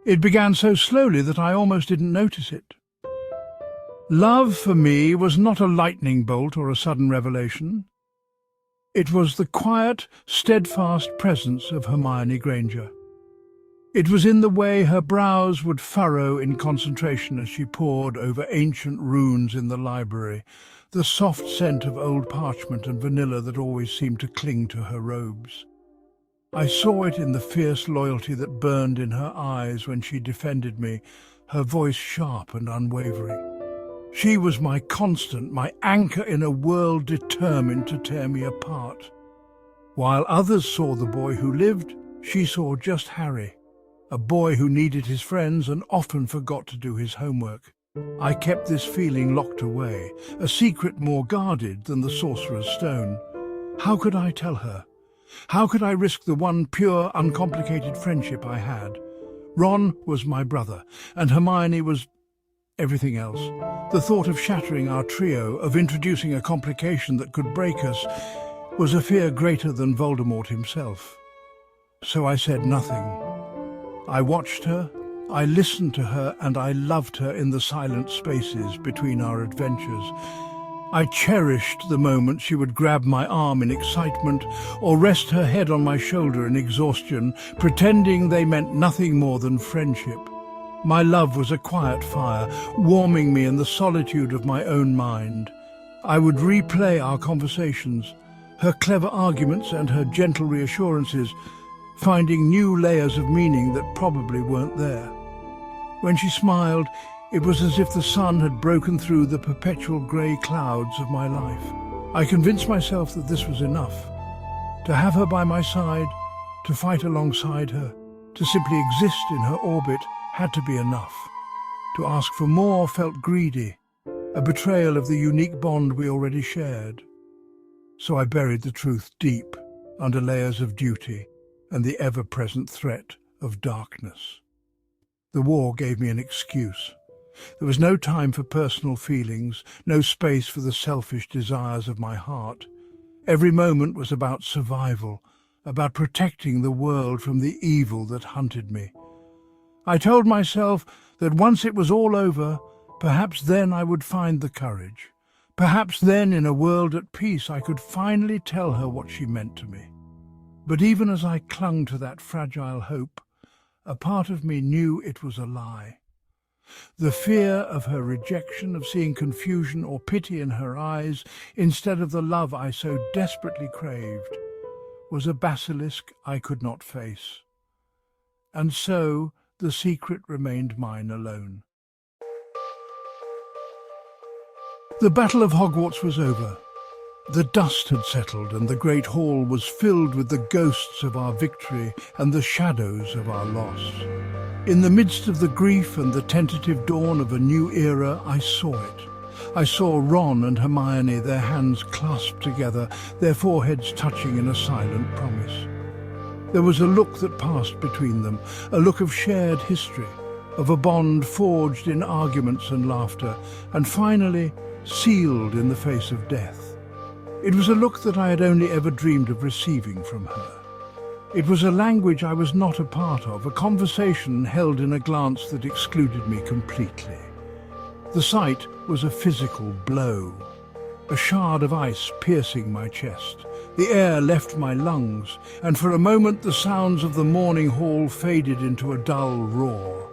It began so slowly that I almost didn't notice it. Love, for me, was not a lightning bolt or a sudden revelation. It was the quiet, steadfast presence of Hermione Granger. It was in the way her brows would furrow in concentration as she pored over ancient runes in the library, the soft scent of old parchment and vanilla that always seemed to cling to her robes. I saw it in the fierce loyalty that burned in her eyes when she defended me, her voice sharp and unwavering. She was my constant, my anchor in a world determined to tear me apart. While others saw the boy who lived, she saw just Harry, a boy who needed his friends and often forgot to do his homework. I kept this feeling locked away, a secret more guarded than the Sorcerer's Stone. How could I tell her? How could I risk the one pure, uncomplicated friendship I had? Ron was my brother, and Hermione was everything else. The thought of shattering our trio, of introducing a complication that could break us, was a fear greater than Voldemort himself. So I said nothing. I watched her, I listened to her, and I loved her in the silent spaces between our adventures. I cherished the moment she would grab my arm in excitement or rest her head on my shoulder in exhaustion, pretending they meant nothing more than friendship. My love was a quiet fire, warming me in the solitude of my own mind. I would replay our conversations, her clever arguments and her gentle reassurances, finding new layers of meaning that probably weren't there. When she smiled, it was as if the sun had broken through the perpetual grey clouds of my life. I convinced myself that this was enough. To have her by my side, to fight alongside her, to simply exist in her orbit had to be enough. To ask for more felt greedy, a betrayal of the unique bond we already shared. So I buried the truth deep, under layers of duty and the ever-present threat of darkness. The war gave me an excuse. There was no time for personal feelings, no space for the selfish desires of my heart. Every moment was about survival, about protecting the world from the evil that hunted me. I told myself that once it was all over, perhaps then I would find the courage. Perhaps then, in a world at peace, I could finally tell her what she meant to me. But even as I clung to that fragile hope, a part of me knew it was a lie. The fear of her rejection, of seeing confusion or pity in her eyes instead of the love I so desperately craved, was a basilisk I could not face. And so the secret remained mine alone. The Battle of Hogwarts was over. The dust had settled and the great hall was filled with the ghosts of our victory and the shadows of our loss. In the midst of the grief and the tentative dawn of a new era, I saw it. I saw Ron and Hermione, their hands clasped together, their foreheads touching in a silent promise. There was a look that passed between them, a look of shared history, of a bond forged in arguments and laughter, and finally sealed in the face of death. It was a look that I had only ever dreamed of receiving from her. It was a language I was not a part of, a conversation held in a glance that excluded me completely. The sight was a physical blow, a shard of ice piercing my chest. The air left my lungs, and for a moment the sounds of the morning hall faded into a dull roar.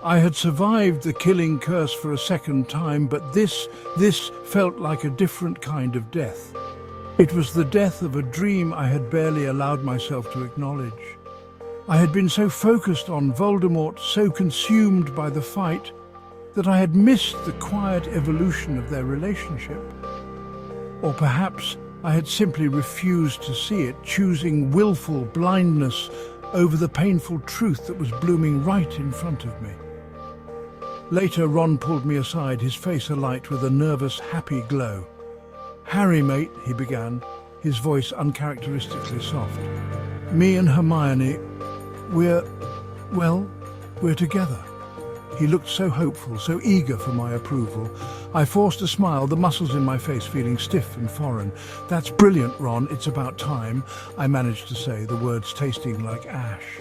I had survived the killing curse for a second time, but this felt like a different kind of death. It was the death of a dream I had barely allowed myself to acknowledge. I had been so focused on Voldemort, so consumed by the fight, that I had missed the quiet evolution of their relationship. Or perhaps I had simply refused to see it, choosing willful blindness over the painful truth that was blooming right in front of me. Later, Ron pulled me aside, his face alight with a nervous, happy glow. "Harry, mate," he began, his voice uncharacteristically soft. "Me and Hermione, we're together." He looked so hopeful, so eager for my approval. I forced a smile, the muscles in my face feeling stiff and foreign. "That's brilliant, Ron, it's about time," I managed to say, the words tasting like ash.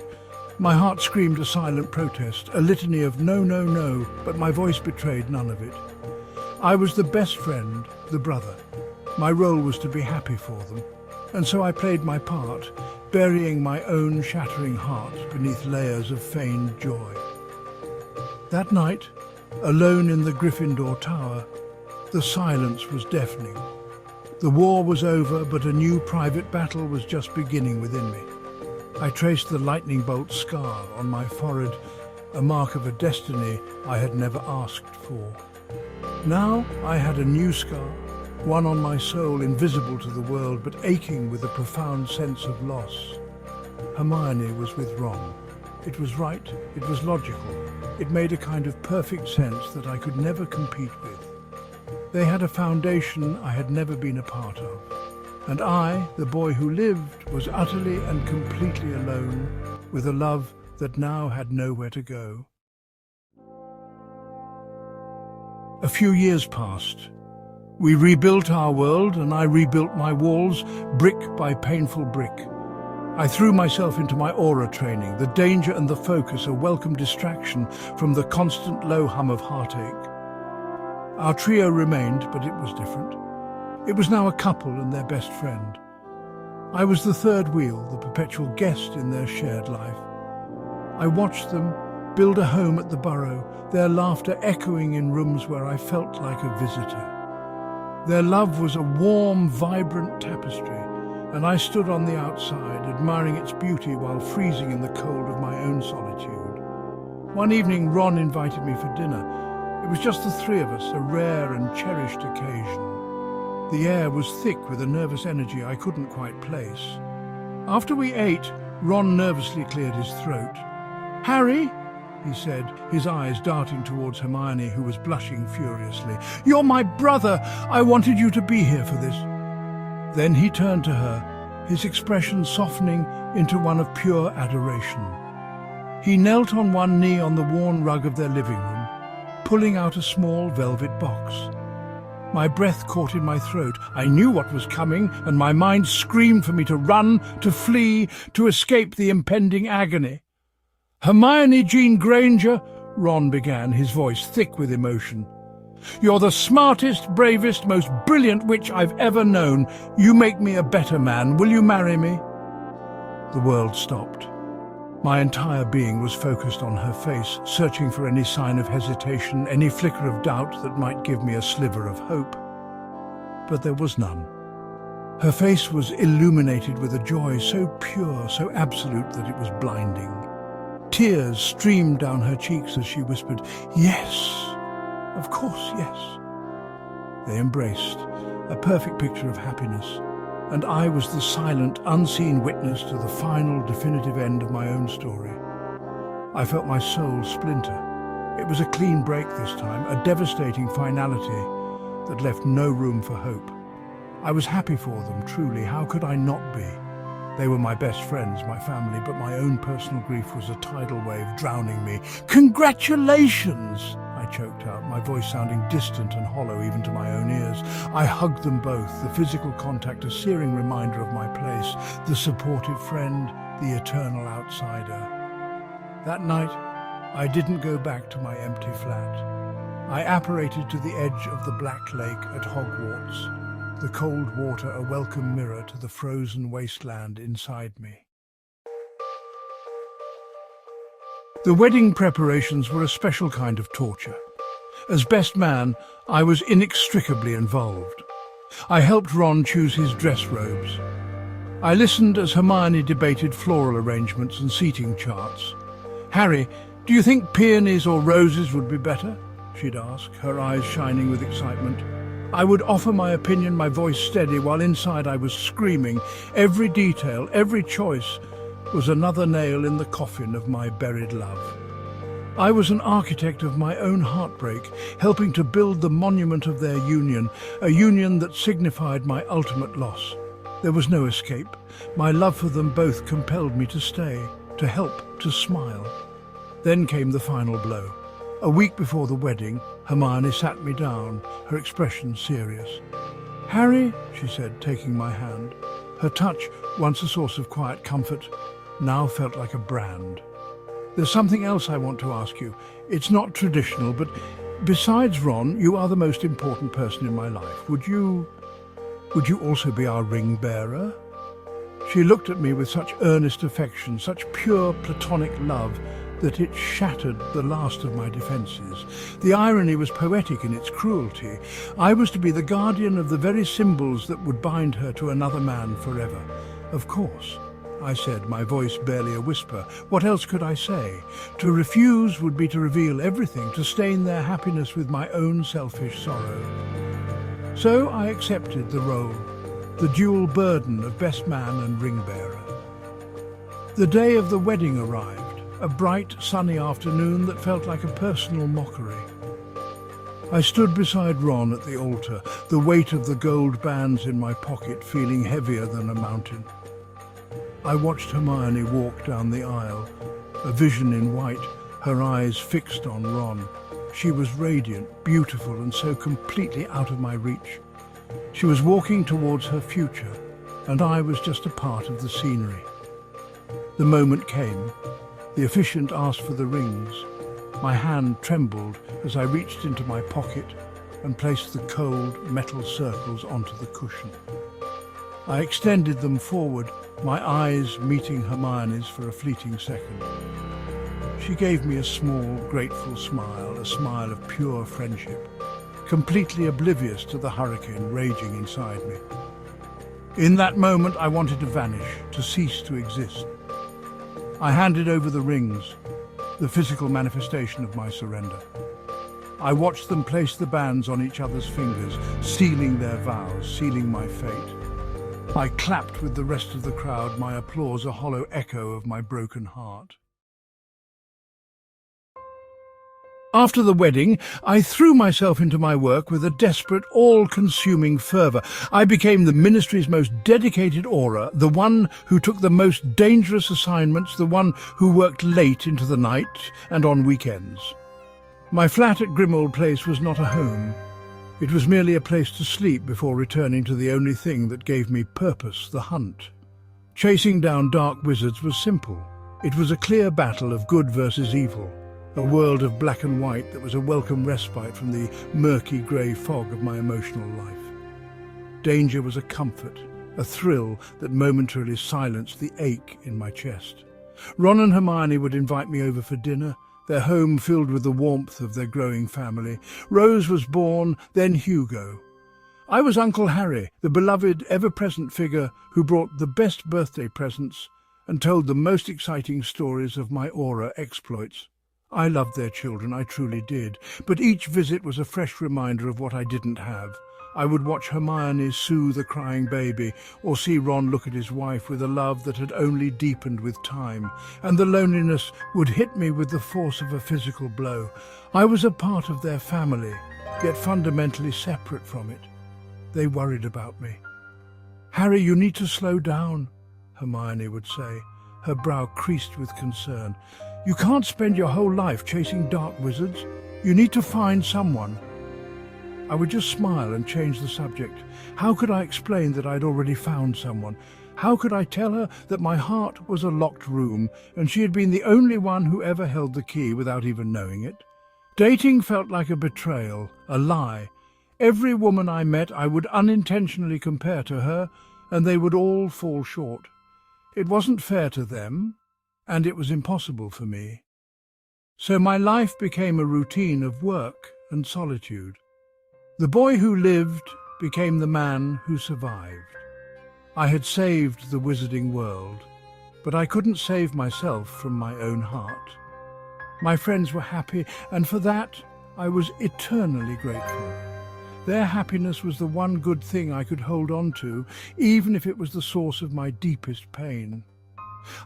My heart screamed a silent protest, a litany of no, no, no, but my voice betrayed none of it. I was the best friend, the brother. My role was to be happy for them, and so I played my part, burying my own shattering heart beneath layers of feigned joy. That night, alone in the Gryffindor Tower, the silence was deafening. The war was over, but a new private battle was just beginning within me. I traced the lightning bolt scar on my forehead, a mark of a destiny I had never asked for. Now I had a new scar, one on my soul, invisible to the world, but aching with a profound sense of loss. Hermione was with Ron. It was right, it was logical. It made a kind of perfect sense that I could never compete with. They had a foundation I had never been a part of. And I, the boy who lived, was utterly and completely alone, with a love that now had nowhere to go. A few years passed. We rebuilt our world, and I rebuilt my walls, brick by painful brick. I threw myself into my aura training, the danger and the focus, a welcome distraction from the constant low hum of heartache. Our trio remained, but it was different. It was now a couple and their best friend. I was the third wheel, the perpetual guest in their shared life. I watched them build a home at the Burrow, their laughter echoing in rooms where I felt like a visitor. Their love was a warm, vibrant tapestry, and I stood on the outside, admiring its beauty while freezing in the cold of my own solitude. One evening, Ron invited me for dinner. It was just the three of us, a rare and cherished occasion. The air was thick with a nervous energy I couldn't quite place. After we ate, Ron nervously cleared his throat. "Harry," he said, his eyes darting towards Hermione, who was blushing furiously. "You're my brother! I wanted you to be here for this." Then he turned to her, his expression softening into one of pure adoration. He knelt on one knee on the worn rug of their living room, pulling out a small velvet box. My breath caught in my throat. I knew what was coming, and my mind screamed for me to run, to flee, to escape the impending agony. "Hermione Jean Granger," Ron began, his voice thick with emotion. "You're the smartest, bravest, most brilliant witch I've ever known. You make me a better man. Will you marry me?" The world stopped. My entire being was focused on her face, searching for any sign of hesitation, any flicker of doubt that might give me a sliver of hope. But there was none. Her face was illuminated with a joy so pure, so absolute that it was blinding. Tears streamed down her cheeks as she whispered, "Yes, of course, yes." They embraced, a perfect picture of happiness, and I was the silent, unseen witness to the final, definitive end of my own story. I felt my soul splinter. It was a clean break this time, a devastating finality that left no room for hope. I was happy for them, truly. How could I not be? They were my best friends, my family, but my own personal grief was a tidal wave drowning me. "Congratulations!" I choked out, my voice sounding distant and hollow even to my own ears. I hugged them both, the physical contact a searing reminder of my place, the supportive friend, the eternal outsider. That night, I didn't go back to my empty flat. I apparated to the edge of the Black Lake at Hogwarts, the cold water a welcome mirror to the frozen wasteland inside me. The wedding preparations were a special kind of torture. As best man, I was inextricably involved. I helped Ron choose his dress robes. I listened as Hermione debated floral arrangements and seating charts. "Harry, do you think peonies or roses would be better?" she'd ask, her eyes shining with excitement. I would offer my opinion, my voice steady, while inside I was screaming. Every detail, every choice was another nail in the coffin of my buried love. I was an architect of my own heartbreak, helping to build the monument of their union, a union that signified my ultimate loss. There was no escape. My love for them both compelled me to stay, to help, to smile. Then came the final blow. A week before the wedding, Hermione sat me down, her expression serious. "Harry," she said, taking my hand. Her touch, once a source of quiet comfort, now felt like a brand. There's something else I want to ask you. It's not traditional, but besides Ron, you are the most important person in my life. Would you also be our ring bearer? She looked at me with such earnest affection, such pure platonic love, that it shattered the last of my defences. The irony was poetic in its cruelty. I was to be the guardian of the very symbols that would bind her to another man forever. Of course, I said, my voice barely a whisper. What else could I say? To refuse would be to reveal everything, to stain their happiness with my own selfish sorrow. So I accepted the role, the dual burden of best man and ring bearer. The day of the wedding arrived, a bright, sunny afternoon that felt like a personal mockery. I stood beside Ron at the altar, the weight of the gold bands in my pocket feeling heavier than a mountain. I watched Hermione walk down the aisle, a vision in white, her eyes fixed on Ron. She was radiant, beautiful, and so completely out of my reach. She was walking towards her future, and I was just a part of the scenery. The moment came. The officiant asked for the rings. My hand trembled as I reached into my pocket and placed the cold metal circles onto the cushion. I extended them forward, my eyes meeting Hermione's for a fleeting second. She gave me a small, grateful smile, a smile of pure friendship, completely oblivious to the hurricane raging inside me. In that moment, I wanted to vanish, to cease to exist. I handed over the rings, the physical manifestation of my surrender. I watched them place the bands on each other's fingers, sealing their vows, sealing my fate. I clapped with the rest of the crowd, my applause a hollow echo of my broken heart. After the wedding, I threw myself into my work with a desperate, all-consuming fervour. I became the ministry's most dedicated aura, the one who took the most dangerous assignments, the one who worked late into the night and on weekends. My flat at Grimmauld Place was not a home. It was merely a place to sleep before returning to the only thing that gave me purpose, the hunt. Chasing down dark wizards was simple. It was a clear battle of good versus evil, a world of black and white that was a welcome respite from the murky grey fog of my emotional life. Danger was a comfort, a thrill that momentarily silenced the ache in my chest. Ron and Hermione would invite me over for dinner, their home filled with the warmth of their growing family. Rose was born, then Hugo. I was Uncle Harry, the beloved, ever-present figure who brought the best birthday presents and told the most exciting stories of my aura exploits. I loved their children, I truly did, but each visit was a fresh reminder of what I didn't have. I would watch Hermione soothe a crying baby, or see Ron look at his wife with a love that had only deepened with time, and the loneliness would hit me with the force of a physical blow. I was a part of their family, yet fundamentally separate from it. They worried about me. "Harry, you need to slow down," Hermione would say, her brow creased with concern. "You can't spend your whole life chasing dark wizards. You need to find someone." I would just smile and change the subject. How could I explain that I'd already found someone? How could I tell her that my heart was a locked room and she had been the only one who ever held the key without even knowing it? Dating felt like a betrayal, a lie. Every woman I met I would unintentionally compare to her, and they would all fall short. It wasn't fair to them, and it was impossible for me. So my life became a routine of work and solitude. The boy who lived became the man who survived. I had saved the wizarding world, but I couldn't save myself from my own heart. My friends were happy, and for that I was eternally grateful. Their happiness was the one good thing I could hold on to, even if it was the source of my deepest pain.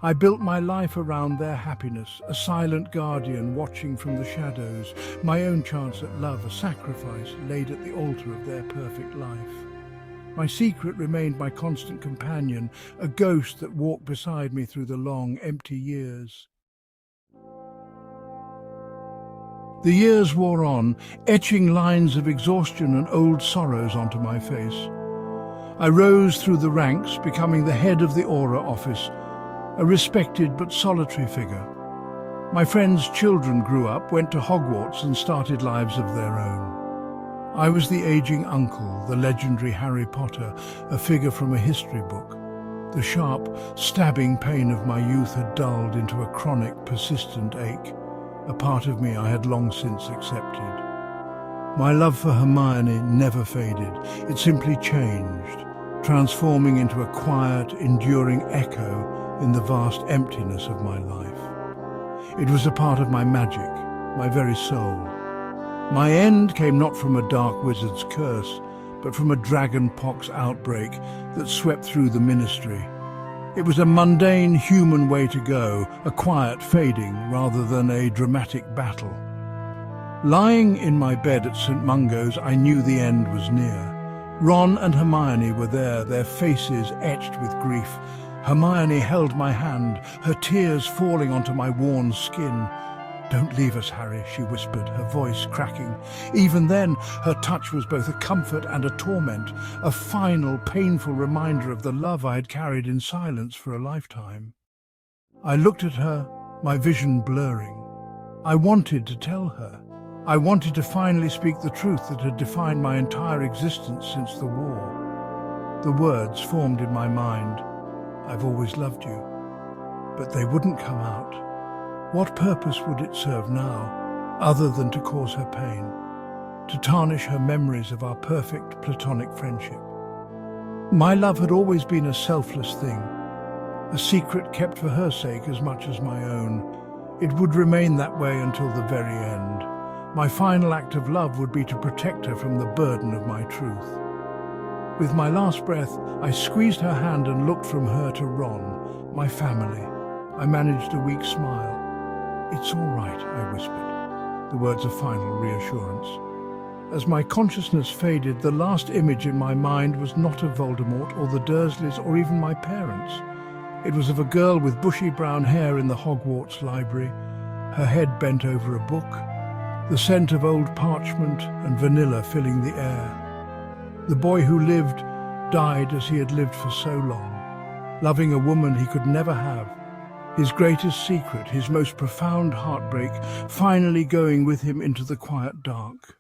I built my life around their happiness, a silent guardian watching from the shadows, my own chance at love, a sacrifice laid at the altar of their perfect life. My secret remained my constant companion, a ghost that walked beside me through the long, empty years. The years wore on, etching lines of exhaustion and old sorrows onto my face. I rose through the ranks, becoming the head of the Aura office, a respected but solitary figure. My friends' children grew up, went to Hogwarts and started lives of their own. I was the aging uncle, the legendary Harry Potter, a figure from a history book. The sharp, stabbing pain of my youth had dulled into a chronic, persistent ache, a part of me I had long since accepted. My love for Hermione never faded. It simply changed, transforming into a quiet, enduring echo in the vast emptiness of my life. It was a part of my magic, my very soul. My end came not from a dark wizard's curse, but from a dragon pox outbreak that swept through the ministry. It was a mundane human way to go, a quiet fading rather than a dramatic battle. Lying in my bed at St. Mungo's, I knew the end was near. Ron and Hermione were there, their faces etched with grief. Hermione held my hand, her tears falling onto my worn skin. "Don't leave us, Harry," she whispered, her voice cracking. Even then, her touch was both a comfort and a torment, a final, painful reminder of the love I had carried in silence for a lifetime. I looked at her, my vision blurring. I wanted to tell her. I wanted to finally speak the truth that had defined my entire existence since the war. The words formed in my mind, "I've always loved you," but they wouldn't come out. What purpose would it serve now, other than to cause her pain, to tarnish her memories of our perfect platonic friendship? My love had always been a selfless thing, a secret kept for her sake as much as my own. It would remain that way until the very end. My final act of love would be to protect her from the burden of my truth. With my last breath, I squeezed her hand and looked from her to Ron, my family. I managed a weak smile. "It's all right," I whispered, the words of final reassurance. As my consciousness faded, the last image in my mind was not of Voldemort or the Dursleys or even my parents. It was of a girl with bushy brown hair in the Hogwarts library, her head bent over a book, the scent of old parchment and vanilla filling the air. The boy who lived died as he had lived for so long, loving a woman he could never have. His greatest secret, his most profound heartbreak, finally going with him into the quiet dark.